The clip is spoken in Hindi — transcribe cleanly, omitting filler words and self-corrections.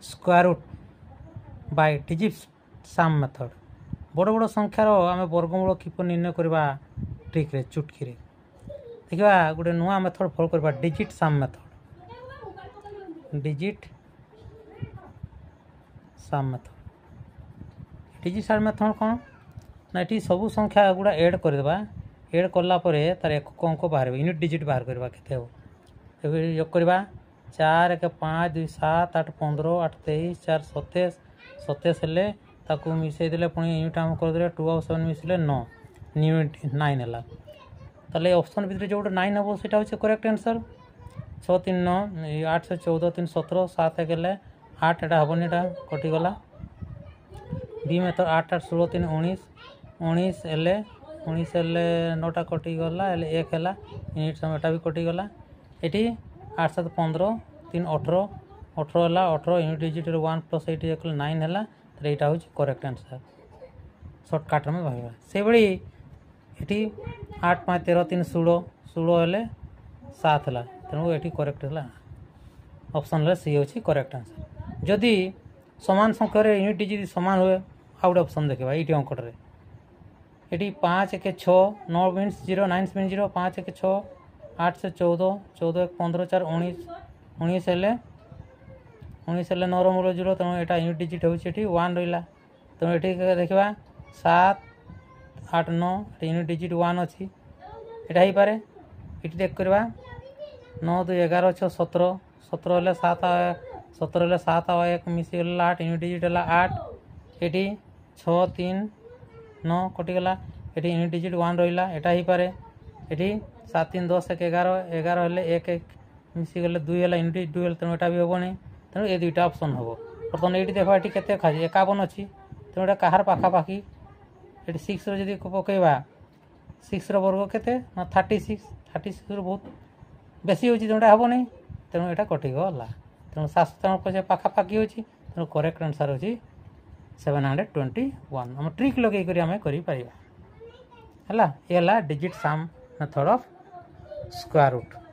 Square root by digit sum method बड़ बड़ संख्यार आम वर्गमूल किपर निर्णय करवा ट्रिक रे चुटकी रे देखा गोटे नुआ मेथड फॉलो करवा digit sum method digit sum कौन ना ये सबू संख्या गुड़ा एड करदेबा एड कला तार एक अंक बाहर यूनिट डिजिट बाहर करवा केते हो योग करवा 4 1 5 2 7 8 15 8 23 4 27 27 हेले ताकू मिसई देले पुणी यूनिट आम करदे 2 और 7 मिसले 9 यूनिट 9 है ताले ऑप्शन भितर जो 9 हम सेटा होचे करेक्ट आंसर 6 3 9 8 से 14 3 17 7 1 हेले 8 एटा हबनी एटा कटिगला बी मेथड 8 8 16 3 19 19 हेले 19 हेले 9टा कटिगला हेले 1 हेला यूनिट समयटा भी कटिगला एटी 8 7 15 3 18 18 है 18 यूनिट डिजिट 1 प्लस 8 एक 9 है तो यहाँ हूँ करेक्ट आंसर सर्टकट में भाई से भाई ये 8 5 13 3 16 16 हेले 7 है तेणु ये करेक्ट है ऑप्शन सी हूँ करेक्ट आंसर जदि समान संख्यार यूनिट डिजिट सामान हुए आ गए ऑप्शन देखा ये अंकटे ये 5 1 6 9 मीन्स 0 9 मीन्स 0 5 1 6 8 से 14 14 1 15 4 19 19 हेले 19 हेले 9 मूल 0 तेणु यहाँ यूनिट डिजिट हूँ 1 रहा तेणु ये देखा 7 8 9 यूनिट डिजिट 1 अच्छी यहाँ हो पाए ये देख करवा 9 2 11 6 17 17 हेले 7 17 हेले 7 और 1 मिसीगला 8 यूनिट डिजिट है 8 ये 6 3 9 कटिगला ये यूनिट डिजिट 1 रहा यहाँ हो पाए ये 7 3 10 1 11 11 हेले 1 1 मिसीगले 2 है यूनिट 2 तेणु यहाँ भी हेनी तेणु ये दुईटा ऑप्शन हम बर्तमान ये देखा ये केते खा 51 अच्छी तेणु यहाँ कहार पाखापाखि ये 6 री पकईवा 6 वर्ग केते 36 36 बहुत बेसी हो तेणुटा हेनी तेणु यहाँ कटिगला तेणु 7 पाखापाखि हो तेणु करेक्ट आंसर हो 721 आम ट्रिक लगे आम कर digit sum method of square root.